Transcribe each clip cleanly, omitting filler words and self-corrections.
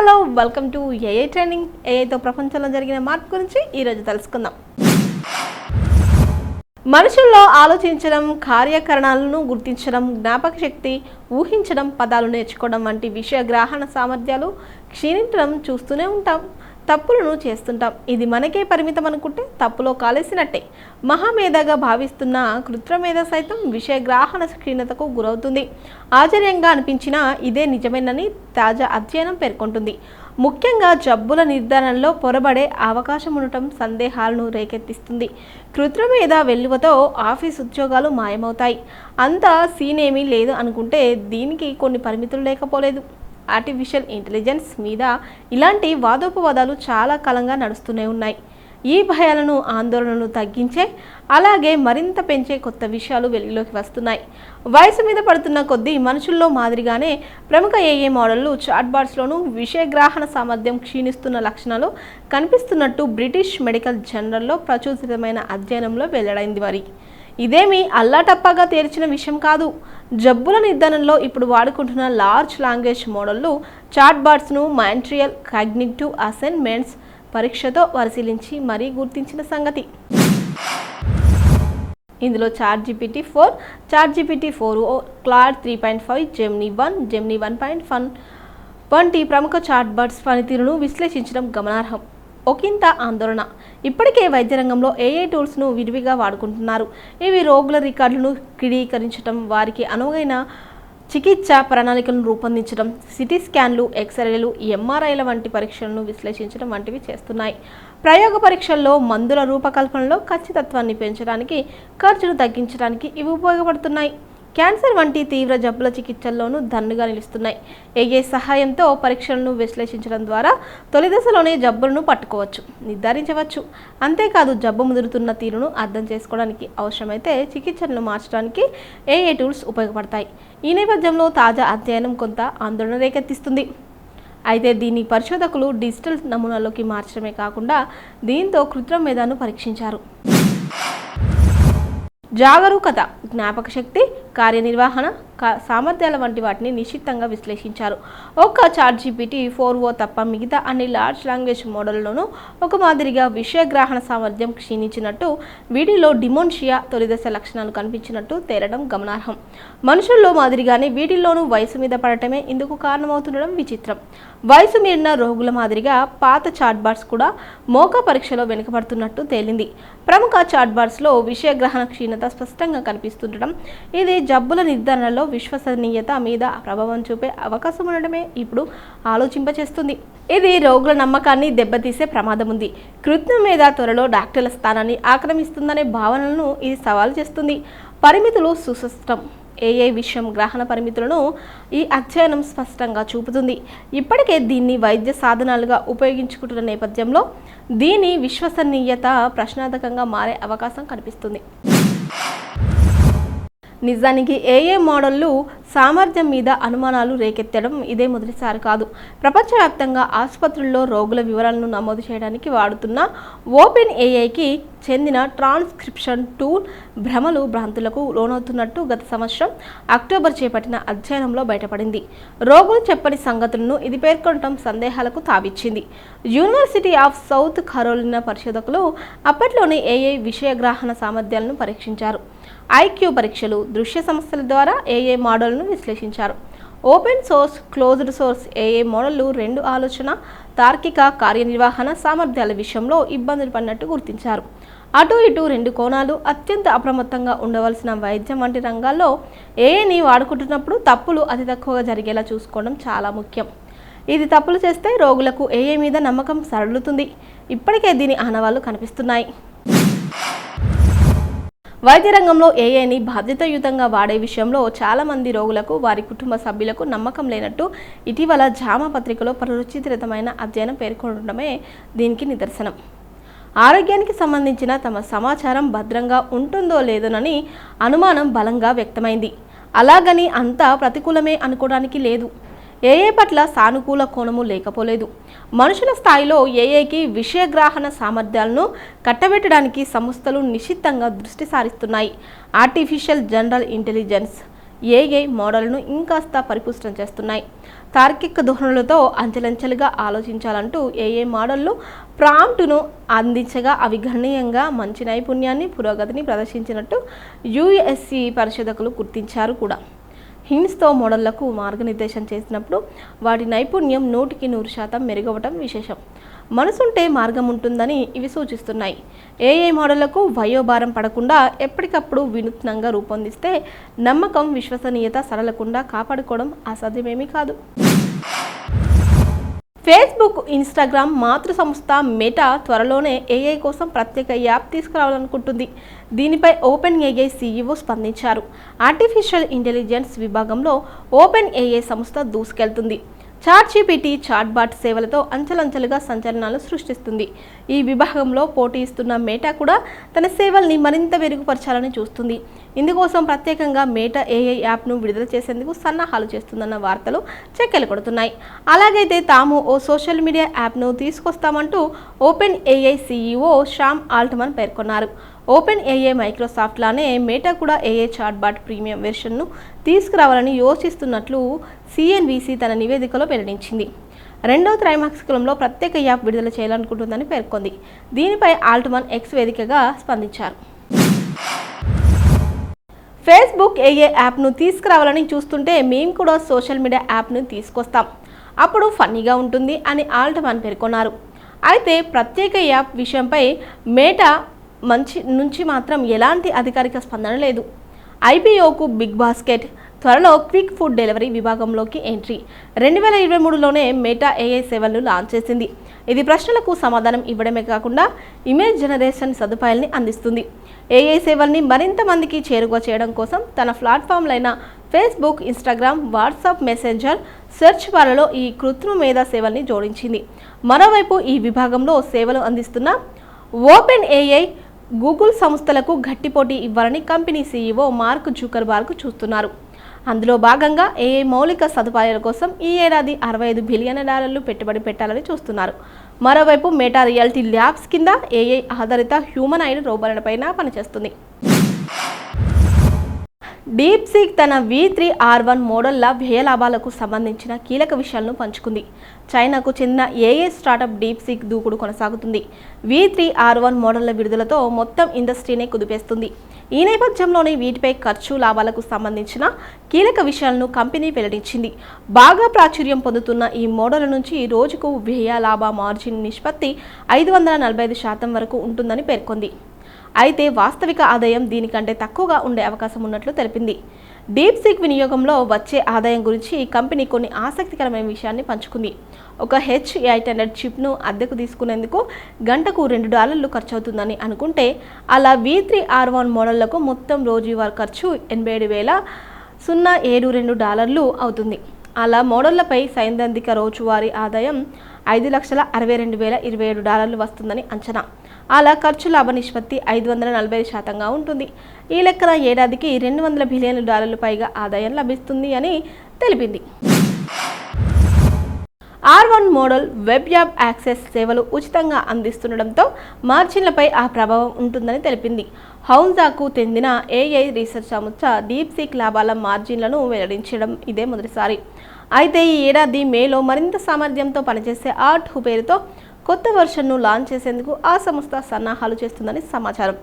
Hello welcome to AI training. ఏఐతో ప్రపంచంలో జరిగిన మార్పు గురించి ఈరోజు తెలుసుకుందాం. మనుషుల్లో ఆలోచించడం, కార్యకరణాలను గుర్తించడం, జ్ఞాపక శక్తి, ఊహించడం, పదాలు నేర్చుకోవడం వంటి విషయ గ్రహణ సామర్థ్యాలు క్షీణించడం చూస్తూనే ఉంటాం. తప్పులను చేస్తుంటాం. ఇది మనకే పరిమితం అనుకుంటే తప్పులో కాలేసినట్టే. మహామేధగా భావిస్తున్న కృత్రిమేధ సైతం విషయగ్రహణ క్షీణతకు గురవుతుంది. ఆశ్చర్యంగా అనిపించినా ఇదే నిజమేనని తాజా అధ్యయనం పేర్కొంటుంది. ముఖ్యంగా జబ్బుల నిర్ధారణలో పొరబడే అవకాశం ఉండటం సందేహాలను రేకెత్తిస్తుంది. కృత్రిమేధ వెల్లువతో ఆఫీస్ ఉద్యోగాలు మాయమవుతాయి. అంతా సీనేమీ లేదు అనుకుంటే దీనికి కొన్ని పరిమితులు లేకపోలేదు. ఆర్టిఫిషియల్ ఇంటెలిజెన్స్ మీద ఇలాంటి వాదోపవాదాలు చాలా కాలంగా నడుస్తూనే ఉన్నాయి. ఈ భయాలను, ఆందోళనను తగ్గించే, అలాగే మరింత పెంచే కొత్త విషయాలు వెలుగులోకి వస్తున్నాయి. వయసు మీద పడుతున్న కొద్దీ మనుషుల్లో మాదిరిగానే ప్రముఖ ఏఐ మోడళ్లు, చాట్బాట్స్లోనూ విషయగ్రహణ సామర్థ్యం క్షీణిస్తున్న లక్షణాలు కనిపిస్తున్నట్టు బ్రిటిష్ మెడికల్ జర్నల్లో ప్రచురితమైన అధ్యయనంలో వెల్లడైంది. మరి ఇదేమీ అల్లాటప్పగా తేల్చిన విషయం కాదు. జబ్బుల నిర్ధారణలో ఇప్పుడు వాడుకుంటున్న లార్జ్ లాంగ్వేజ్ మోడళ్లు చాట్బాట్స్ను మాంట్రియల్ కాగ్నిటివ్ అసెస్మెంట్స్ పరీక్షతో పరిశీలించి మరీ గుర్తించిన సంగతి. ఇందులో ChatGPT-4, ChatGPT-4o, Claude 3.5, Gemini 1, Gemini 1.1 వంటి ప్రముఖ చాట్బాట్స్ పనితీరును విశ్లేషించడం గమనార్హం. ఒకంత ఆందోళన. ఇప్పటికే వైద్య రంగంలో ఏఐ టూల్స్ను విరివిగా వాడుకుంటున్నారు. ఇవి రోగుల రికార్డులను క్రోడీకరించడం, వారికి అనువైన చికిత్సా ప్రణాళికలను రూపొందించడం, సిటీ స్కాన్లు, ఎక్స్రేలు, ఎంఆర్ఐల వంటి పరీక్షలను విశ్లేషించడం వంటివి చేస్తున్నాయి. ప్రయోగ పరీక్షల్లో మందుల రూపకల్పనలో ఖచ్చితత్వాన్ని పెంచడానికి, ఖర్చును తగ్గించడానికి ఇవి ఉపయోగపడుతున్నాయి. క్యాన్సర్ వంటి తీవ్ర జబ్బుల చికిత్సల్లోనూ దన్నుగా నిలుస్తున్నాయి. ఏఐ సహాయంతో పరీక్షలను విశ్లేషించడం ద్వారా తొలి దశలోనే జబ్బులను పట్టుకోవచ్చు, నిర్ధారించవచ్చు. అంతేకాదు, జబ్బు ముదురుతున్న తీరును అర్థం చేసుకోవడానికి, అవసరమైతే చికిత్సలను మార్చడానికి ఏఐ టూల్స్ ఉపయోగపడతాయి. ఈ నేపథ్యంలో తాజా అధ్యయనం కొంత ఆందోళన రేకెత్తిస్తుంది. అయితే దీన్ని పరిశోధకులు డిజిటల్ నమూనాల్లోకి మార్చడమే కాకుండా దీంతో కృత్రిమ మేధను పరీక్షించారు. జాగరూకత, జ్ఞాపక శక్తి, కార్యనిర్వహణ సామర్థ్యాల వంటి వాటిని నిశ్చితంగా విశ్లేషించారు. ఒక్క ChatGPT-4o తప్ప మిగతా అన్ని లార్జ్ లాంగ్వేజ్ మోడళ్లలోనూ ఒక మాదిరిగా విషయగ్రహణ సామర్థ్యం క్షీణించినట్టు, వీటిలో డిమోన్షియా తొలిదశ లక్షణాలు కనిపించినట్టు తేలడం గమనార్హం. మనుషుల్లో మాదిరిగానే వీటిల్లోనూ వయసు మీద పడటమే ఇందుకు కారణమవుతుండడం విచిత్రం. వయసు మీరిన రోగుల మాదిరిగా పాత చాట్బాట్స్ కూడా మోకా పరీక్షలో వెనుకబడుతున్నట్టు తేలింది. ప్రముఖ చాట్బాట్స్లో విషయగ్రహణ క్షీణత స్పష్టంగా కనిపిస్తుండడం, ఇది జబ్బుల నిర్ధారణలో విశ్వసనీయత మీద ప్రభావం చూపే అవకాశం ఉండడమే ఇప్పుడు ఆలోచింపచేస్తుంది. ఇది రోగుల నమ్మకాన్ని దెబ్బతీసే ప్రమాదం ఉంది. కృత్రిమ మేధ త్వరలో డాక్టర్ల స్థానాన్ని ఆక్రమిస్తుందనే భావనలను ఇది సవాలు చేస్తుంది. పరిమితులు సుస్పష్టం. ఏఐ విషయం గ్రహణ పరిమితులను ఈ అధ్యయనం స్పష్టంగా చూపుతుంది. ఇప్పటికే దీన్ని వైద్య సాధనాలుగా ఉపయోగించుకుంటున్న నేపథ్యంలో దీని విశ్వసనీయత ప్రశ్నార్థకంగా మారే అవకాశం కనిపిస్తుంది. నిజానికి ఏఐ మోడళ్లు సామర్థ్యం మీద అనుమానాలు రేకెత్తడం ఇదే మొదటిసారి కాదు. ప్రపంచవ్యాప్తంగా ఆసుపత్రుల్లో రోగుల వివరాలను నమోదు చేయడానికి వాడుతున్న ఓపెన్ ఏఐకి చెందిన ట్రాన్స్క్రిప్షన్ టూల్ భ్రమలు, భ్రాంతులకు లోనవుతున్నట్టు గత సంవత్సరం అక్టోబర్ చేపట్టిన అధ్యయనంలో బయటపడింది. రోగులు చెప్పని సంగతులను ఇది పేర్కొనడం సందేహాలకు తావిచ్చింది. యూనివర్సిటీ ఆఫ్ సౌత్ కరోలినా పరిశోధకులు అప్పట్లోనే ఏఐ విషయగ్రహణ సామర్థ్యాలను పరీక్షించారు. ఐక్యూ పరీక్షలు, దృశ్య సమస్యల ద్వారా ఏఐ మోడల్ను విశ్లేషించారు. Open source, closed source AI మోడళ్లు రెండు ఆలోచన, తార్కిక, కార్యనిర్వహణ సామర్థ్యాల విషయంలో ఇబ్బందులు పడినట్టు గుర్తించారు. అటు ఇటు రెండు కోణాలు. అత్యంత అప్రమత్తంగా ఉండవలసిన వైద్యం వంటి రంగాల్లో ఏఐని వాడుకుంటున్నప్పుడు తప్పులు అతి తక్కువగా జరిగేలా చూసుకోవడం చాలా ముఖ్యం. ఇది తప్పులు చేస్తే రోగులకు ఏఐ మీద నమ్మకం సడలుతుంది. ఇప్పటికే దీని ఆనవాళ్లు కనిపిస్తున్నాయి. వైద్య రంగంలో ఏఐని బాధ్యతాయుతంగా వాడే విషయంలో చాలామంది రోగులకు, వారి కుటుంబ సభ్యులకు నమ్మకం లేనట్టు ఇటీవల జామా పత్రికలో ప్రచురితమైన అధ్యయనం పేర్కొనడమే దీనికి నిదర్శనం. ఆరోగ్యానికి సంబంధించిన తమ సమాచారం భద్రంగా ఉంటుందో లేదోనని అనుమానం బలంగా వ్యక్తమైంది. అలాగని అంతా ప్రతికూలమే అనుకోవడానికి లేదు. ఏఐ పట్ల సానుకూల కోణము లేకపోలేదు. మనుషుల స్థాయిలో ఏఐకి విషయగ్రహణ సామర్థ్యాలను కట్టబెట్టడానికి సంస్థలు నిశ్చితంగా దృష్టి సారిస్తున్నాయి. ఆర్టిఫిషియల్ జనరల్ ఇంటెలిజెన్స్ ఏఐ మోడల్ను ఇంకాస్త పరిపుష్టం చేస్తున్నాయి. తార్కిక ధోరణులతో అంచెలంచెలుగా ఆలోచించాలంటూ ఏఐ మోడళ్లు ప్రాంప్టును అందించగా అవి గణనీయంగా మంచి నైపుణ్యాన్ని, పురోగతిని ప్రదర్శించినట్టు యుఎస్సి పరిశోధకులు గుర్తించారు కూడా. హింట్స్తో మోడళ్లకు మార్గనిర్దేశం చేసినప్పుడు వాటి నైపుణ్యం 100% మెరుగవటం విశేషం. మనసుంటే మార్గం ఉంటుందని ఇవి సూచిస్తున్నాయి. ఏఐ మోడళ్లకు వయోభారం పడకుండా ఎప్పటికప్పుడు వినూత్నంగా రూపొందిస్తే నమ్మకం, విశ్వసనీయత సడలకుండా కాపాడుకోవడం అసాధ్యమేమీ కాదు. ఫేస్బుక్, ఇన్స్టాగ్రామ్ మాతృ సంస్థ మెటా త్వరలోనే ఏఐ కోసం ప్రత్యేక యాప్ తీసుకురావాలనుకుంటుంది. దీనిపై ఓపెన్ ఏఐ సీఈఓ స్పందించారు. ఆర్టిఫిషియల్ ఇంటెలిజెన్స్ విభాగంలో ఓపెన్ ఏఐ సంస్థ దూసుకెళ్తుంది. చాట్‌జీపీటీ చాట్‌బాట్ సేవలతో అంచెలంచెలుగా సంచలనాలు సృష్టిస్తుంది. ఈ విభాగంలో పోటీ ఇస్తున్న మెటా కూడా తన సేవల్ని మరింత మెరుగుపరచాలని చూస్తుంది. ఇందుకోసం ప్రత్యేకంగా మెటా ఏఐ యాప్ను విడుదల చేసేందుకు సన్నాహాలు చేస్తుందన్న వార్తలు చక్కర్లు కొడుతున్నాయి. అలాగైతే తాము ఓ సోషల్ మీడియా యాప్ను తీసుకొస్తామంటూ OpenAI CEO Sam Altman పేర్కొన్నారు. ఓపెన్ ఏఐ మైక్రోసాఫ్ట్ లానే మెటా కూడా ఏఐ చాట్‌బాట్ ప్రీమియం వెర్షన్ను తీసుకురావాలని యోచిస్తున్నట్లు సిఎన్బిసి తన నివేదికలో వెల్లడించింది. రెండవ త్రైమాసికంలో ప్రత్యేక యాప్ విడుదల చేయాలనుకుంటుందని పేర్కొంది. దీనిపై ఆల్ట్మన్ ఎక్స్ వేదికగా స్పందించారు. ఫేస్బుక్ ఏఐ యాప్ను తీసుకురావాలని చూస్తుంటే మేము కూడా సోషల్ మీడియా యాప్ను తీసుకొస్తాం, అప్పుడు ఫన్నీగా ఉంటుంది అని ఆల్ట్మన్ పేర్కొన్నారు. అయితే ప్రత్యేక యాప్ విషయంపై మెటా నుంచి మాత్రం ఎలాంటి అధికారిక స్పందన లేదు. ఐపీఓకు బిగ్ బాస్కెట్ త్వరలో క్విక్ ఫుడ్ డెలివరీ విభాగంలోకి ఎంట్రీ. 2023లోనే మెటా ఏఐ సేవలను లాంచ్ చేసింది. ఇది ప్రశ్నలకు సమాధానం ఇవ్వడమే కాకుండా ఇమేజ్ జనరేషన్ సదుపాయాల్ని అందిస్తుంది. ఏఐ సేవల్ని మరింత మందికి చేరువ చేయడం కోసం తన ప్లాట్ఫామ్లైన Facebook, Instagram, WhatsApp Messenger, search బార్లలో ఈ కృత్రిమ మేధా సేవల్ని జోడించింది. మరోవైపు ఈ విభాగంలో సేవలు అందిస్తున్న ఓపెన్ ఏఐ, గూగుల్ సంస్థలకు గట్టి పోటీ ఇవ్వాలని కంపెనీ సీఈఓ మార్క్ జుకర్బర్గ్ చూస్తున్నారు. అందులో భాగంగా ఏఐ మౌలిక సదుపాయాల కోసం ఈ ఏడాది $65 బిలియన్ పెట్టుబడి పెట్టాలని చూస్తున్నారు. మరోవైపు మెటా రియాలిటీ ల్యాబ్స్ కింద ఏఐ ఆధారిత హ్యూమనాయిడ్ రోబోట్లపైన పనిచేస్తుంది. డీప్సీక్ తన V3R1 మోడళ్ల వ్యయ లాభాలకు సంబంధించిన కీలక విషయాలను పంచుకుంది. చైనాకు చెందిన ఏఐ స్టార్టప్ డీప్సీక్ దూకుడు కొనసాగుతుంది. V3R1 మోడళ్ల విడుదలతో మొత్తం ఇండస్ట్రీనే కుదిపేస్తుంది. ఈ నేపథ్యంలోనే వీటిపై ఖర్చు, లాభాలకు సంబంధించిన కీలక విషయాలను కంపెనీ వెల్లడించింది. బాగా ప్రాచుర్యం పొందుతున్న ఈ మోడల్ నుంచి రోజుకు వ్యయ లాభ మార్జిన్ నిష్పత్తి 545% వరకు ఉంటుందని పేర్కొంది. అయితే వాస్తవిక ఆదాయం దీనికంటే తక్కువగా ఉండే అవకాశం ఉన్నట్లు తెలిపింది. డీప్సీక్ వినియోగంలో వచ్చే ఆదాయం గురించి కంపెనీ కొన్ని ఆసక్తికరమైన విషయాన్ని పంచుకుంది. ఒక H800 చిప్ను అద్దెకు తీసుకునేందుకు గంటకు $2 ఖర్చవుతుందని అనుకుంటే, అలా V3R1 మోడళ్లకు మొత్తం రోజువారీ ఖర్చు $87,072 అవుతుంది. అలా మోడళ్లపై సైద్ధాంతిక రోజువారీ ఆదాయం $5,62,027 వస్తుందని అంచనా. అలా ఖర్చు లాభ నిష్పత్తి 545%గా ఉంటుంది. ఈ లెక్కన ఏడాదికి $200 బిలియన్ పైగా ఆదాయం లభిస్తుంది అని తెలిపింది. R1 model web app access సేవలు ఉచితంగా అందిస్తుండటంతో మార్జిన్లపై ఆ ప్రభావం ఉంటుందని తెలిపింది. హౌన్జాకు చెందిన ఏఐ రీసెర్చ్ సంస్థ డీప్సీక్ లాభాల మార్జిన్లను వెల్లడించడం ఇదే మొదటిసారి. అయితే ఈ ఏడాది మేలో మరింత సామర్థ్యంతో పనిచేసే R2 పేరుతో కొత్త వెర్షన్ను లాంచ్ చేసేందుకు ఆ సంస్థ సన్నాహాలు చేస్తుందని సమాచారం.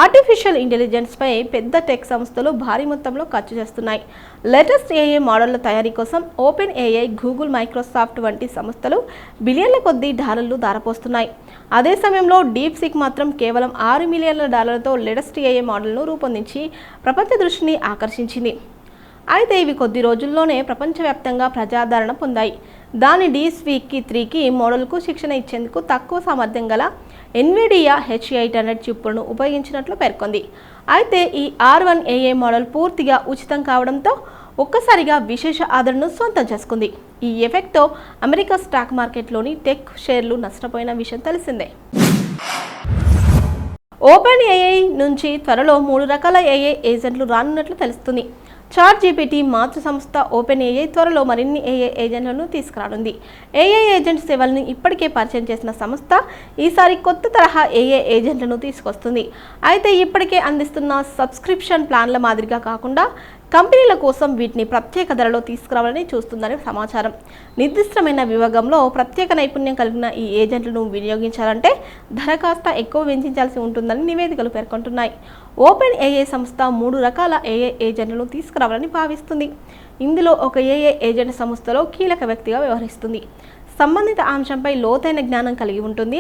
ఆర్టిఫిషియల్ ఇంటెలిజెన్స్పై పెద్ద టెక్ సంస్థలు భారీ మొత్తంలో ఖర్చు చేస్తున్నాయి. లేటెస్ట్ ఏఐ మోడళ్ల తయారీ కోసం ఓపెన్ ఏఐ, గూగుల్, మైక్రోసాఫ్ట్ వంటి సంస్థలు బిలియన్ల కొద్దీ డాలర్లు ధారపోస్తున్నాయి. అదే సమయంలో డీప్సీక్ మాత్రం కేవలం $6 మిలియన్లతో లేటెస్ట్ ఏఐ మోడల్ను రూపొందించి ప్రపంచ దృష్టిని ఆకర్షించింది. అయితే ఇవి కొద్ది రోజుల్లోనే ప్రపంచవ్యాప్తంగా ప్రజాదరణ పొందాయి. దాని DeepSeek-3 మోడల్కు శిక్షణ ఇచ్చేందుకు తక్కువ సామర్థ్యం గల ఎన్విడియా H800 చిప్పులను ఉపయోగించినట్లు పేర్కొంది. అయితే ఈ R1 ఏఐ మోడల్ పూర్తిగా ఉచితం కావడంతో ఒక్కసారిగా విశేష ఆదరణను సొంతం చేసుకుంది. ఈ ఎఫెక్ట్తో అమెరికా స్టాక్ మార్కెట్లోని టెక్ షేర్లు నష్టపోయిన విషయం తెలిసిందే. ఓపెన్ ఏఐ నుంచి త్వరలో 3 రకాల ఏఐ ఏజెంట్లు రానున్నట్లు తెలుస్తుంది. చాట్‌జీపీటీ మాతృ సంస్థ ఓపెన్ ఏఐ త్వరలో మరిన్ని ఏఐ ఏజెంట్లను తీసుకురానుంది. ఏఐ ఏజెంట్ సేవలను ఇప్పటికే పరిచయం చేసిన సంస్థ ఈసారి కొత్త తరహా ఏఐ ఏజెంట్లను తీసుకొస్తుంది. అయితే ఇప్పటికే అందిస్తున్న సబ్స్క్రిప్షన్ ప్లాన్ల మాదిరిగా కాకుండా కంపెనీల కోసం వీటిని ప్రత్యేక ధరలో తీసుకురావాలని చూస్తుందని సమాచారం. నిర్దిష్టమైన విభాగంలో ప్రత్యేక నైపుణ్యం కలిగిన ఈ ఏజెంట్లను వినియోగించాలంటే ధర కాస్త ఎక్కువ వెచ్చించాల్సి ఉంటుందని నివేదికలు పేర్కొంటున్నాయి. ఓపెన్ ఏఐ సంస్థ 3 రకాల ఏఐ ఏజెంట్లను తీసుకురావాలని భావిస్తుంది. ఇందులో ఒక ఏఐ ఏజెంట్ సంస్థలో కీలక వ్యక్తిగా వ్యవహరిస్తుంది. సంబంధిత అంశంపై లోతైన జ్ఞానం కలిగి ఉంటుంది.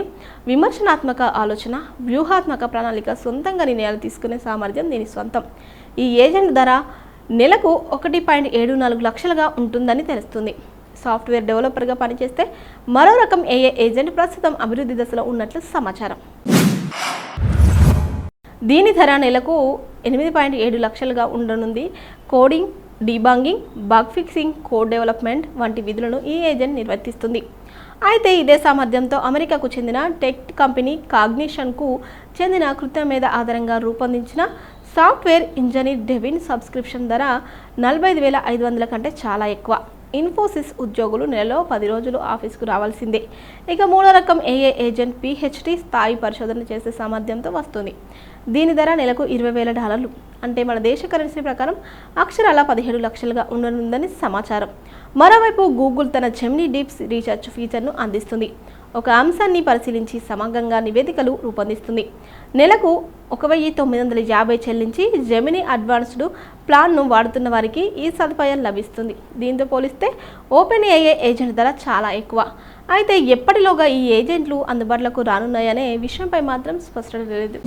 విమర్శనాత్మక ఆలోచన, వ్యూహాత్మక ప్రణాళిక, సొంతంగా నిర్ణయాలు తీసుకునే సామర్థ్యం దీని సొంతం. ఈ ఏజెంట్ ధర నెలకు 1.74 లక్షలుగా ఉంటుందని తెలుస్తుంది. సాఫ్ట్వేర్ డెవలపర్గా పనిచేస్తే మరో రకం ఏఐ ఏజెంట్ ప్రస్తుతం అభివృద్ధి దశలో ఉన్నట్లు సమాచారం. దీని ధర నెలకు 8.7 లక్షలుగా ఉండనుంది. Coding, debugging, bug fixing, code development వంటి విధులను ఈ ఏజెంట్ నిర్వర్తిస్తుంది. అయితే ఇదే సామర్థ్యంతో అమెరికాకు చెందిన టెక్ కంపెనీ కాగ్నిషన్కు చెందిన కృత్రిమ మేధ ఆధారంగా రూపొందించిన సాఫ్ట్వేర్ ఇంజనీర్ డెవిన్ సబ్స్క్రిప్షన్ ధర 45,500 కంటే చాలా ఎక్కువ. ఇన్ఫోసిస్ ఉద్యోగులు నెలలో 10 రోజులు ఆఫీస్కు రావాల్సిందే. ఇక మూడో రకం ఏఐ ఏజెంట్ పిహెచ్డి స్థాయి పరిశోధన చేసే సామర్థ్యంతో వస్తుంది. దీని ధర నెలకు $20,000, అంటే మన దేశ కరెన్సీ ప్రకారం అక్షరాల 17 లక్షలుగా ఉండనుందని సమాచారం. మరోవైపు గూగుల్ తన జెమినీ డీప్ రీసెర్చ్ ఫీచర్ను అందిస్తుంది. ఒక అంశాన్ని పరిశీలించి సమగ్రంగా నివేదికలు రూపొందిస్తుంది. నెలకు 1,950 చెల్లించి జెమినీ అడ్వాన్స్డ్ ప్లాన్ను వాడుతున్న వారికి ఈ సదుపాయం లభిస్తుంది. దీంతో పోలిస్తే ఓపెన్ ఏఐ ఏజెంట్ ధర చాలా ఎక్కువ. అయితే ఎప్పటిలోగా ఈ ఏజెంట్లు అందుబాటులోకి రానున్నాయనే విషయంపై మాత్రం స్పష్టత లేదు.